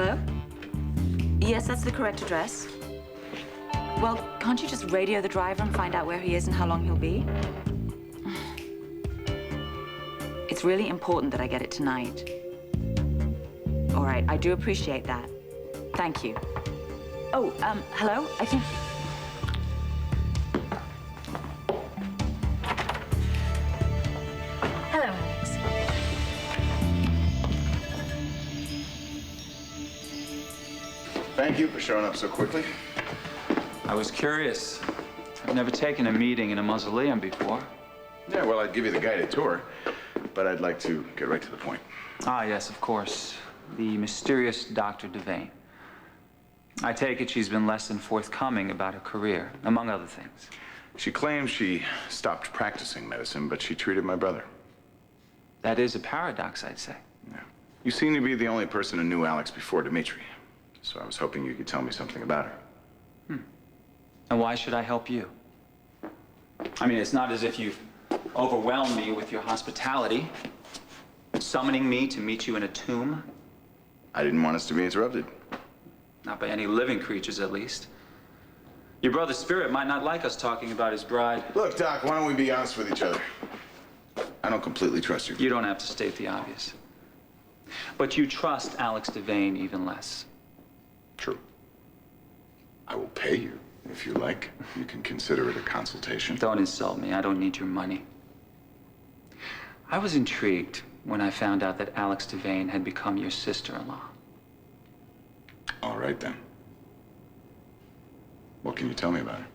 Hello? Yes, that's the correct address. Well, can't you just radio the driver and find out where he is and how long he'll be? It's really important that I get it tonight. All right, I do appreciate that. Thank you. Oh, hello? I think... Hello, Alex. Thank you for showing up so quickly. I was curious. I've never taken a meeting in a mausoleum before. Yeah, well, I'd give you the guided tour, but I'd like to get right to the point. Ah, yes, of course. The mysterious Dr. Devane. I take it she's been less than forthcoming about her career, among other things. She claims she stopped practicing medicine, but she treated my brother. That is a paradox, I'd say. Yeah. You seem to be the only person who knew Alex before Dimitri, so I was hoping you could tell me something about her. And why should I help you? I mean, it's not as if you've overwhelmed me with your hospitality, summoning me to meet you in a tomb. I didn't want us to be interrupted. Not by any living creatures, at least. Your brother's spirit might not like us talking about his bride. Look, Doc, why don't we be honest with each other? I don't completely trust you. You don't have to state the obvious. But you trust Alex Devane even less. True. I will pay you, if you like. You can consider it a consultation. Don't insult me. I don't need your money. I was intrigued when I found out that Alex Devane had become your sister-in-law. All right, then. What can you tell me about her?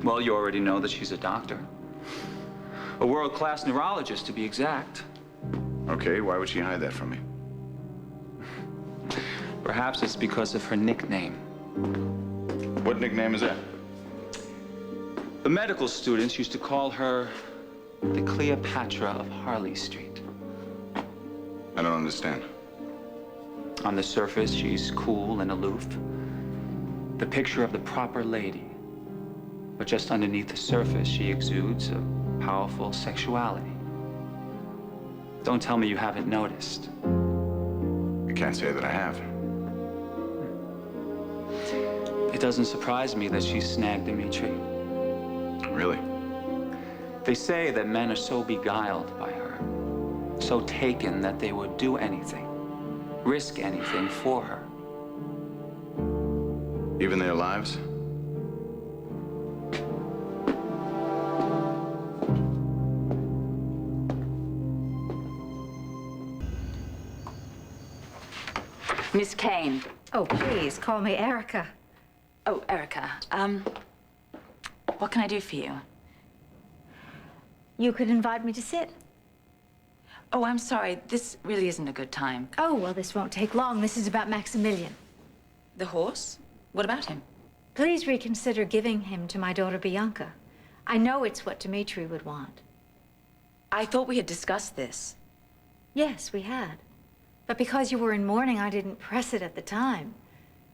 Well, you already know that she's a doctor. A world-class neurologist, to be exact. Okay, why would she hide that from me? Perhaps it's because of her nickname. What nickname is that? The medical students used to call her the Cleopatra of Harley Street. I don't understand. On the surface, she's cool and aloof. The picture of the proper lady. But just underneath the surface, she exudes a powerful sexuality. Don't tell me you haven't noticed. I can't say that I have. It doesn't surprise me that she snagged Dimitri. Really? They say that men are so beguiled by her, so taken that they would do anything, risk anything for her. Even their lives? Miss Kane. Oh, please, call me Erica. Oh, Erica, what can I do for you? You could invite me to sit. Oh, I'm sorry. This really isn't a good time. Oh, well, this won't take long. This is about Maximilian. The horse? What about him? Please reconsider giving him to my daughter, Bianca. I know it's what Dimitri would want. I thought we had discussed this. Yes, we had. But because you were in mourning, I didn't press it at the time.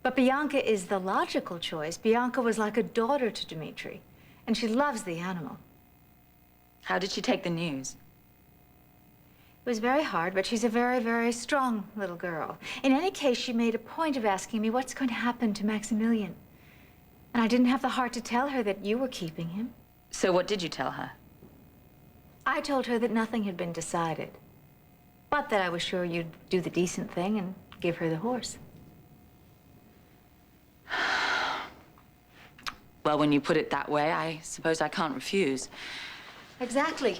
But Bianca is the logical choice. Bianca was like a daughter to Dimitri, and she loves the animal. How did she take the news? It was very hard, but she's a very, very strong little girl. In any case, she made a point of asking me what's going to happen to Maximilian. And I didn't have the heart to tell her that you were keeping him. So what did you tell her? I told her that nothing had been decided, but that I was sure you'd do the decent thing and give her the horse. Well, when you put it that way, I suppose I can't refuse. Exactly.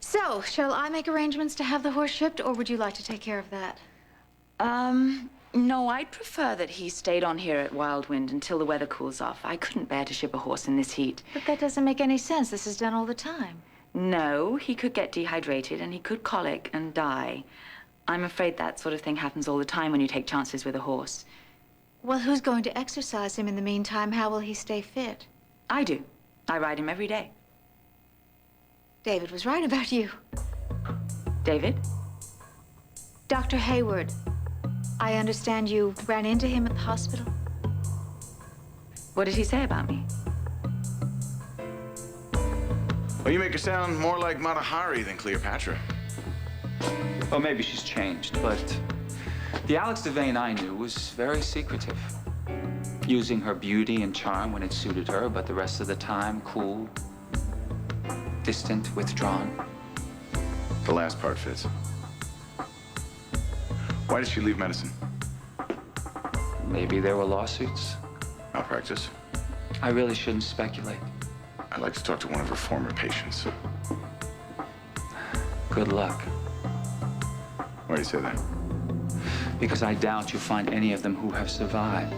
So, shall I make arrangements to have the horse shipped, or would you like to take care of that? No, I'd prefer that he stayed on here at Wildwind until the weather cools off. I couldn't bear to ship a horse in this heat. But that doesn't make any sense. This is done all the time. No, he could get dehydrated and he could colic and die. I'm afraid that sort of thing happens all the time when you take chances with a horse. Well, who's going to exercise him in the meantime? How will he stay fit? I do. I ride him every day. David was right about you. David? Dr. Hayward, I understand you ran into him at the hospital? What did he say about me? Well, you make her sound more like Mata Hari than Cleopatra. Well, maybe she's changed, but The Alex Devane I knew was very secretive, using her beauty and charm when it suited her, but the rest of the time, cool, distant, withdrawn. The last part fits. Why did she leave medicine? Maybe there were lawsuits. Malpractice? I really shouldn't speculate. I'd like to talk to one of her former patients. Good luck, Why do you say that? because I doubt you'll find any of them who have survived.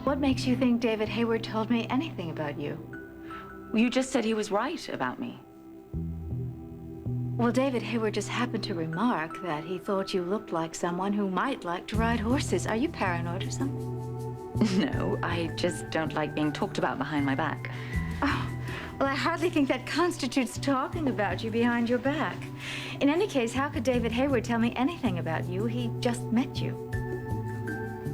What makes you think David Hayward told me anything about you? You just said he was right about me. Well, David Hayward just happened to remark that he thought you looked like someone who might like to ride horses. Are you paranoid or something? No, I just don't like being talked about behind my back. Oh, well, I hardly think that constitutes talking about you behind your back. In any case, how could David Hayward tell me anything about you? He just met you.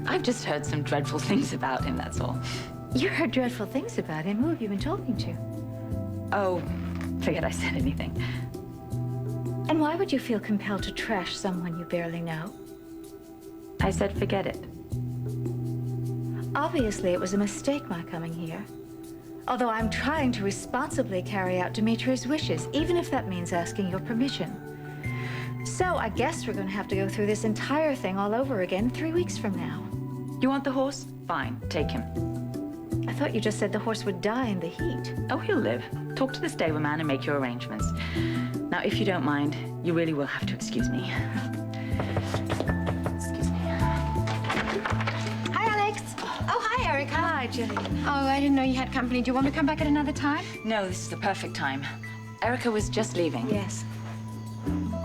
I've just heard some dreadful things about him, that's all. You heard dreadful things about him. Who have you been talking to? Oh, forget I said anything. And why would you feel compelled to trash someone you barely know? I said forget it. Obviously, it was a mistake my coming here. Although I'm trying to responsibly carry out Dimitri's wishes, even if that means asking your permission. So I guess we're going to have to go through this entire thing all over again 3 weeks from now. You want the horse? Fine, take him. I thought you just said the horse would die in the heat. Oh, he'll live. Talk to the stableman and make your arrangements. Now, if you don't mind, you really will have to excuse me. Excuse me. Hi, Alex. Oh, hi, Erica. Hi, Jilly. Oh, I didn't know you had company. Do you want me to come back at another time? No, this is the perfect time. Erica was just leaving. Yes.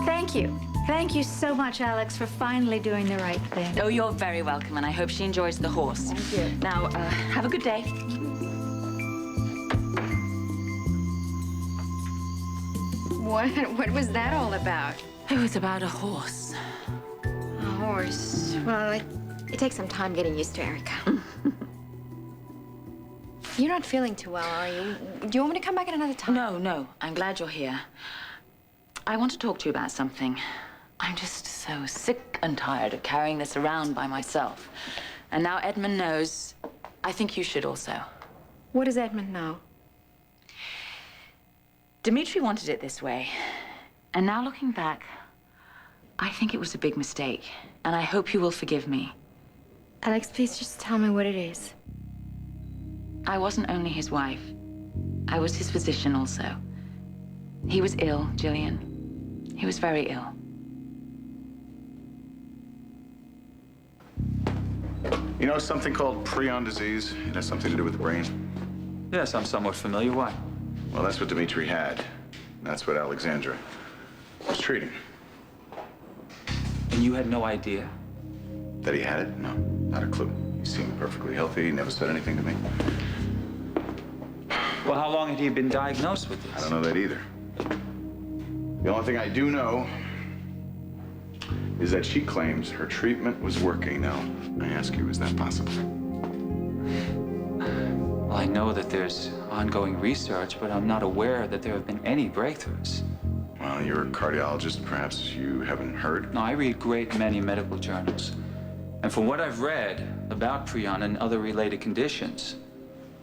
Thank you. Thank you so much, Alex, for finally doing the right thing. Oh, you're very welcome, and I hope she enjoys the horse. Thank you. Now, have a good day. What was that all about? It was about a horse. A horse. Well, it takes some time getting used to Erica. You're not feeling too well, are you? Do you want me to come back at another time? No, I'm glad you're here. I want to talk to you about something. I'm just so sick and tired of carrying this around by myself. And now Edmund knows. I think you should also. What does Edmund know? Dimitri wanted it this way. And now looking back, I think it was a big mistake. And I hope you will forgive me. Alex, please just tell me what it is. I wasn't only his wife. I was his physician also. He was ill, Jillian. He was very ill. You know something called prion disease? It has something to do with the brain. Yes, I'm somewhat familiar. Why? Well, that's what Dimitri had. That's what Alexandra was treating. And you had no idea? That he had it? No, not a clue. He seemed perfectly healthy. He never said anything to me. Well, how long had he been diagnosed with this? I don't know that either. The only thing I do know is that she claims her treatment was working. Now, I ask you, is that possible? Well, I know that there's ongoing research, but I'm not aware that there have been any breakthroughs. Well, you're a cardiologist. Perhaps you haven't heard. No, I read a great many medical journals. And from what I've read about prion and other related conditions,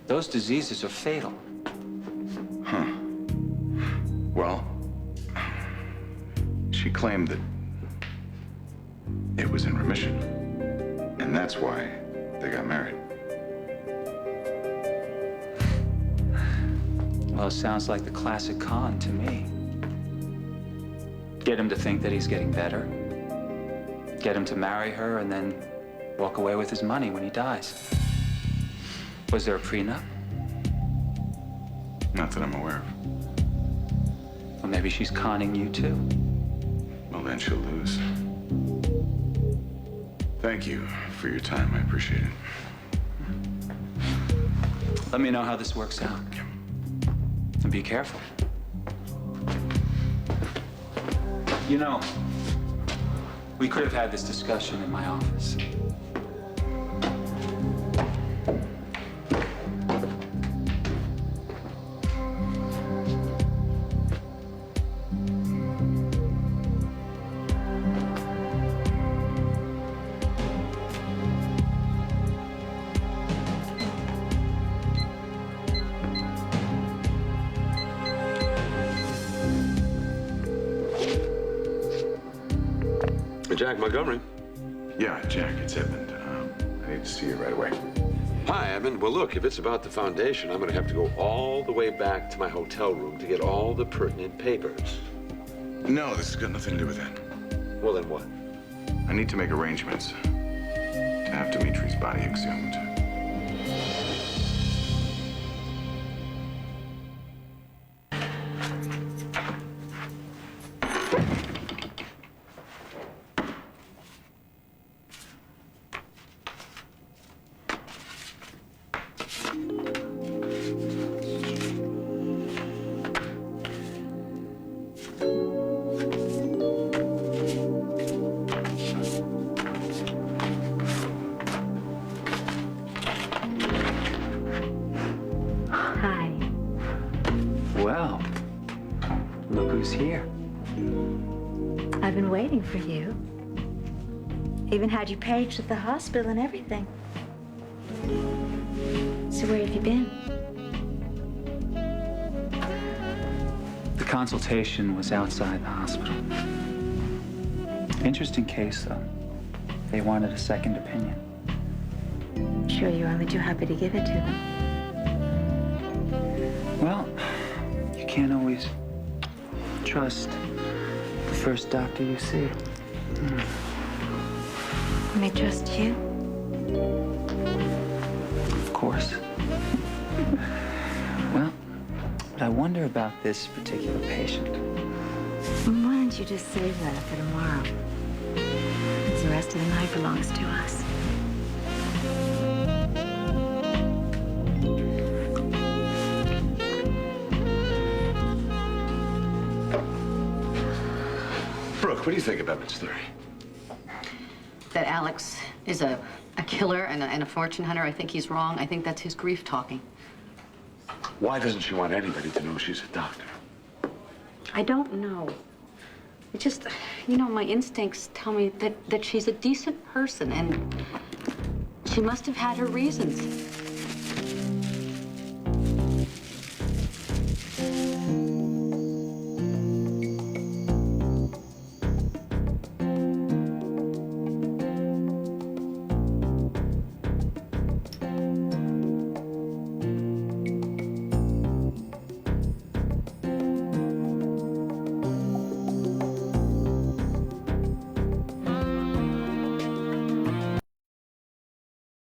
those diseases are fatal. Huh. Well, she claimed that it was in remission. And that's why they got married. Well, it sounds like the classic con to me. Get him to think that he's getting better. Get him to marry her and then walk away with his money when he dies. Was there a prenup? Not that I'm aware of. Or maybe she's conning you too. Well, then she'll lose. Thank you for your time. I appreciate it. Let me know how this works out. And be careful. You know, we could have had this discussion in my office. Jack Montgomery. Yeah, Jack, it's Edmund. I need to see you right away. Hi, Edmund. Well, look, if it's about the foundation, I'm going to have to go all the way back to my hotel room to get all the pertinent papers. No, this has got nothing to do with that. Well, then what? I need to make arrangements to have Dimitri's body exhumed. Hi. Well, look who's here. I've been waiting for you. Even had you paged at the hospital and everything. So where have you been? The consultation was outside the hospital. Interesting case, though. They wanted a second opinion. Sure, you're only too happy to give it to them. Well, you can't always trust the first doctor you see. And they trust you? Of course. Well, but I wonder about this particular patient. Why don't you just save that for tomorrow? Because the rest of the night belongs to us. Brooke, what do you think of Edmund's theory? That Alex is a killer and a fortune hunter. I think he's wrong. I think that's his grief talking. Why doesn't she want anybody to know she's a doctor? I don't know. It just, you know, my instincts tell me that she's a decent person, and she must have had her reasons.